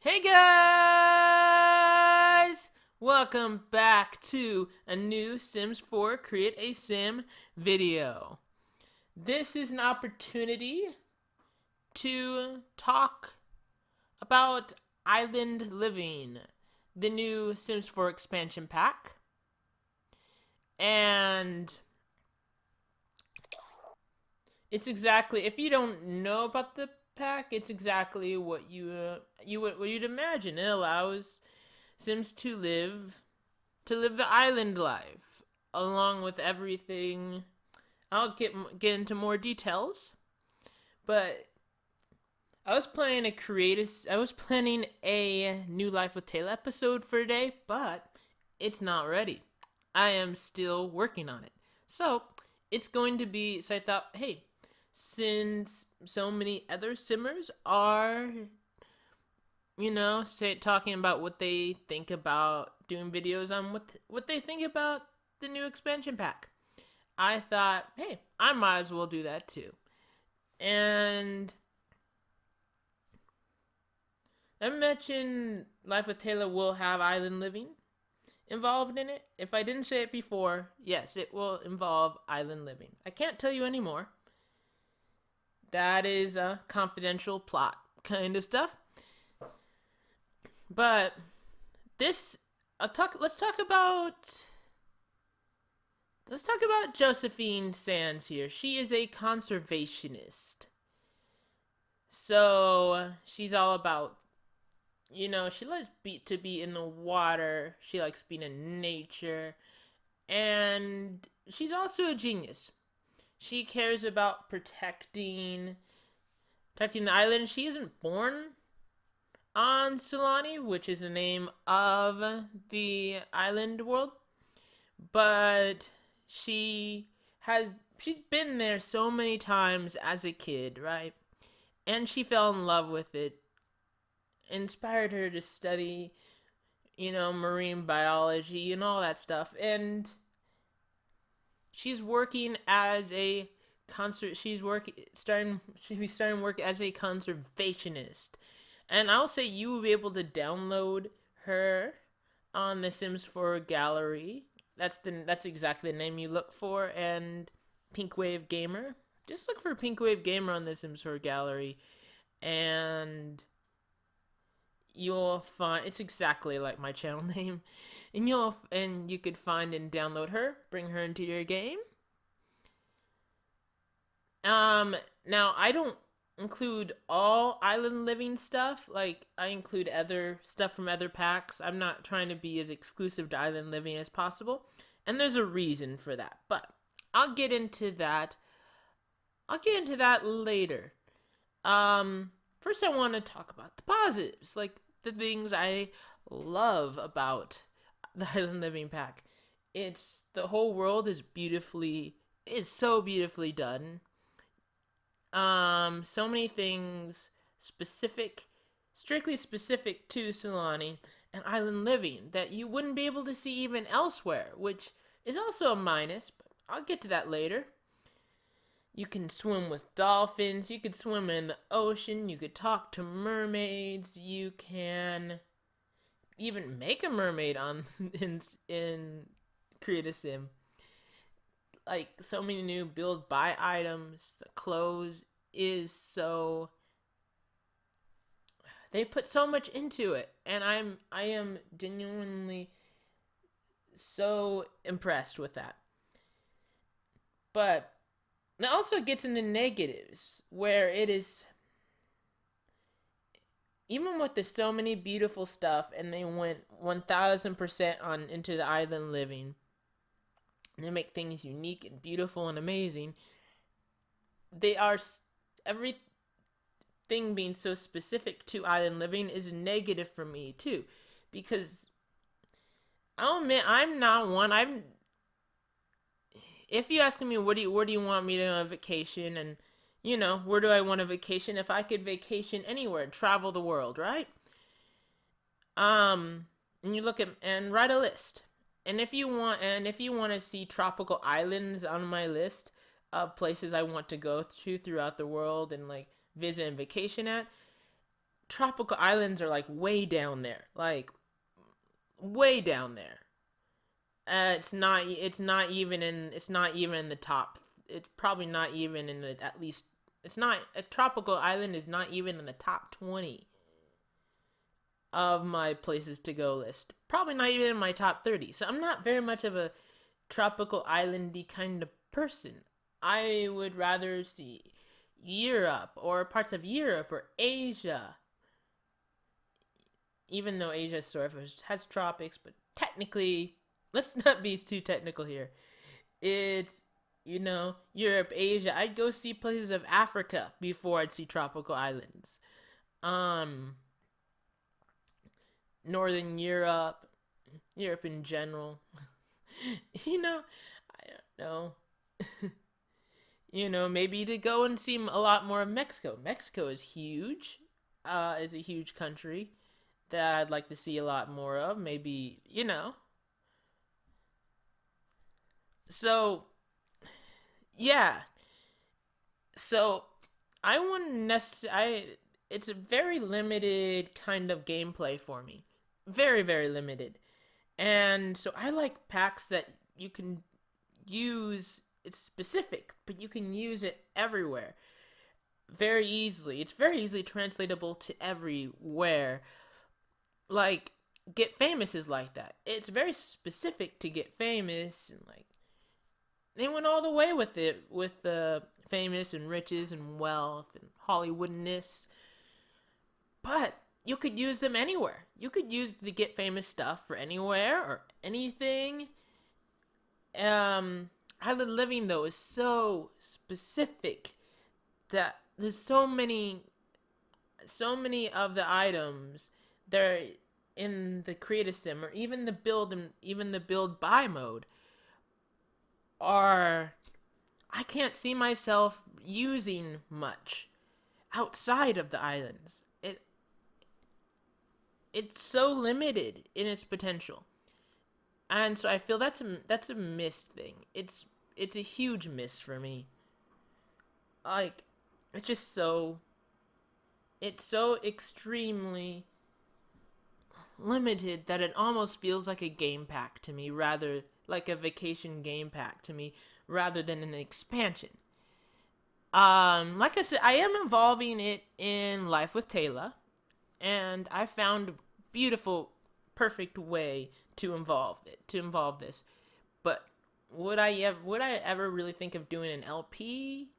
Hey guys! Welcome back to a new Sims 4 Create a Sim video. This is an opportunity to talk about Island Living, the new Sims 4 expansion pack. And it's exactly, if you don't know about the pack, it's exactly what you'd imagine. It allows Sims to live the island life along with everything. I'll get into more details, but I was planning a New Life with Taylor episode for today, but it's not ready. I am still working on it. So, it's going to be so I thought, hey, since so many other simmers are talking about what they think about doing videos on what they think about the new expansion pack. I thought, hey, I might as well do that too. And I mentioned Life with Taylor will have island living involved in it. If I didn't say it before, yes, it will involve island living. I can't tell you anymore. That is a confidential plot kind of stuff. But this let's talk about Josephine Sands here. She is a conservationist. So she's all about, she likes to be in the water. She likes being in nature. And she's also a genius. She cares about protecting the island. She isn't born on Sulani, which is the name of the island world, but she's been there so many times as a kid, right? And she fell in love with it. Inspired her to study, marine biology and all that stuff. And she's working as a she's starting work as a conservationist. And I'll say you will be able to download her on the Sims 4 gallery. That's exactly the name you look for. And PinkwaveGamer. Just look for PinkwaveGamer on the Sims 4 gallery, and you'll find it's exactly like my channel name. And you could find and download her, bring her into your game. Now I don't include all island living stuff. Like, I include other stuff from other packs. I'm not trying to be as exclusive to island living as possible, and there's a reason for that, but I'll get into that later. First I want to talk about the positives, like the things I love about the island living pack. It's the whole world is so beautifully done. So many things strictly specific to Sulani and island living that you wouldn't be able to see even elsewhere, which is also a minus, but I'll get to that later. You can swim with dolphins, you could swim in the ocean, you could talk to mermaids, you can even make a mermaid on in Create a Sim. Like, so many new build buy items. The clothes is so, they put so much into it, and I am genuinely so impressed with that. But it also gets into negatives, where it is, even with the so many beautiful stuff, and they went 1000% on into the island living, they make things unique and beautiful and amazing. They are everything being so specific to island living is negative for me too, because I'll admit I'm not one. If you asking me where do you want me to on vacation, and where do I want a vacation? If I could vacation anywhere, travel the world, right? And you look at and write a list. And if you want to see tropical islands on my list of places I want to go to throughout the world and like visit and vacation at, tropical islands are like way down there, like way down there. It's not even in the top. It's probably not even in the at least. It's not a tropical island is not even in the top 20 of my places to go list. Probably not even in my top 30. So I'm not very much of a tropical islandy kind of person. I would rather see Europe or parts of Europe or Asia. Even though Asia sort of has tropics, but technically, let's not be too technical here. It's, Europe, Asia. I'd go see places of Africa before I'd see tropical islands. Um, Northern Europe, Europe in general. I don't know. Maybe to go and see a lot more of Mexico. Mexico is huge, is a huge country that I'd like to see a lot more of. Maybe, So, yeah. So, I wouldn't necessarily. It's a very limited kind of gameplay for me. Very, very limited. And so I like packs that you can use. It's specific, but you can use it everywhere very easily. It's very easily translatable to everywhere. Like Get Famous is like that. It's very specific to Get Famous, and like they went all the way with it, with the famous and riches and wealth and Hollywoodness. But you could use them anywhere. You could use the Get Famous stuff for anywhere or anything. Island Living though is so specific that there's so many of the items that are in the create a sim or even the build buy mode are I can't see myself using much outside of the islands. It's so limited in its potential. And so I feel that's a missed thing. It's a huge miss for me. Like it's just it's so extremely limited that it almost feels like a game pack to me, rather like a vacation game pack to me, rather than an expansion. Like I said, I am involving it in Life with Taylor, and I found a beautiful, perfect way to involve this. But would I ever really think of doing an LP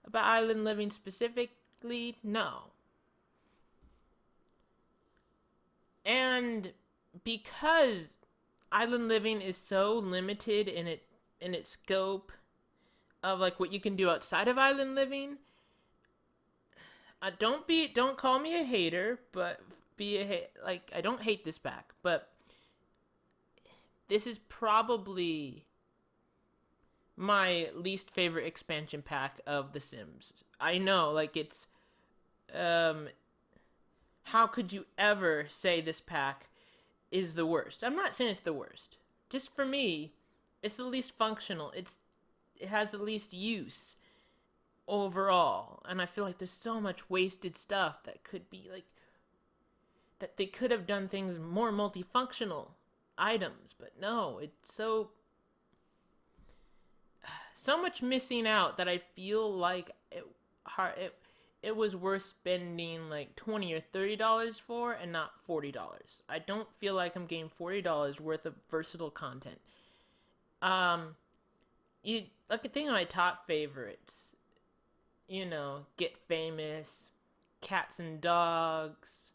about island living specifically? No. And because island living is so limited in its scope of like what you can do outside of island living, don't call me a hater, but like I don't hate this pack, but this is probably my least favorite expansion pack of The Sims. I know, like um how could you ever say this pack is the worst? I'm not saying it's the worst. Just for me, it's the least functional. It has the least use overall, and I feel like there's so much wasted stuff that could be like that they could have done things more multifunctional items, but no, it's so much missing out that I feel like it was worth spending like $20 or $30 for and not $40. I don't feel like I'm getting $40 worth of versatile content. Um, you like a thing of my top favorites. Get Famous, Cats and Dogs.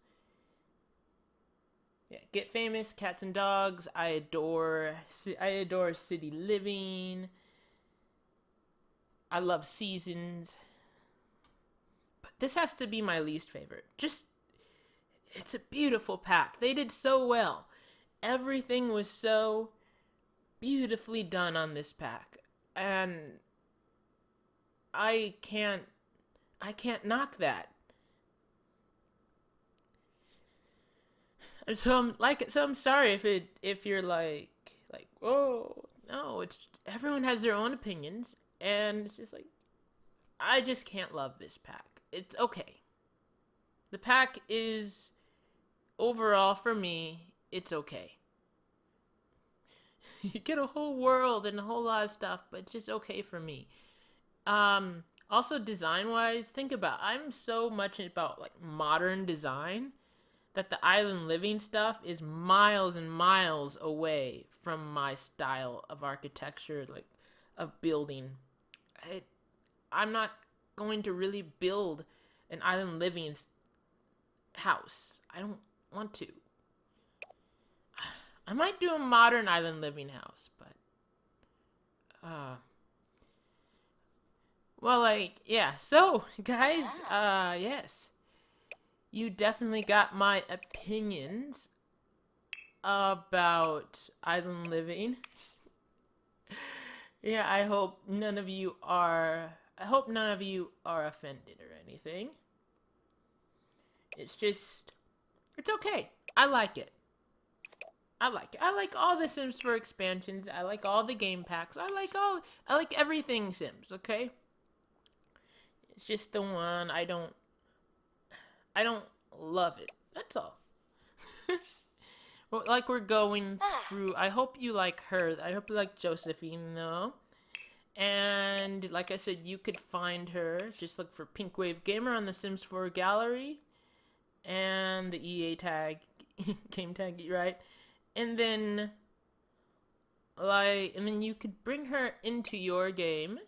Yeah, Get Famous, Cats and Dogs. I adore City Living. I love Seasons. But this has to be my least favorite. Just it's a beautiful pack. They did so well. Everything was so beautifully done on this pack. And I can't I can't knock that. So I'm sorry if you're like oh no, it's everyone has their own opinions, and it's just like I just can't love this pack. It's okay. The pack is, overall, for me, it's okay. You get a whole world and a whole lot of stuff, but just okay for me. Also design wise, think about, I'm so much about like modern design that the island living stuff is miles and miles away from my style of architecture, like of building. I'm not going to really build an island living house. I don't want to. I might do a modern island living house, but well, like, yeah. So, guys, yes. You definitely got my opinions about island living. Yeah, I hope none of you are offended or anything. It's just, it's okay. I like it. I like it. I like all the Sims 4 expansions. I like all the game packs. I like everything Sims, okay? It's just the one I don't love it. That's all. Well, like we're going through, I hope you like her. I hope you like Josephine, though. And like I said, you could find her. Just look for PinkwaveGamer on the Sims 4 gallery. And the EA tag, game tag, right? And then, you could bring her into your game.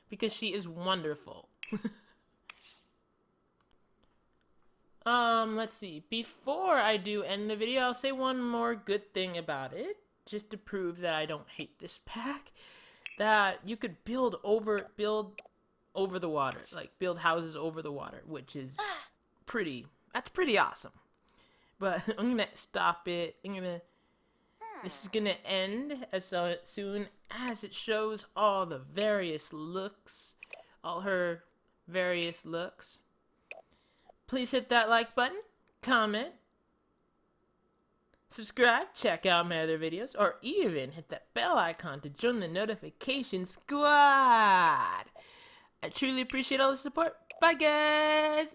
Because she is wonderful. Let's see. Before I do end the video, I'll say one more good thing about it. Just to prove that I don't hate this pack. That you could build over the water. Like, build houses over the water. Which is that's pretty awesome. But I'm gonna stop it. This is gonna end as soon as it shows all the various looks. All her various looks. Please hit that like button, comment, subscribe, check out my other videos, or even hit that bell icon to join the notification squad. I truly appreciate all the support. Bye, guys!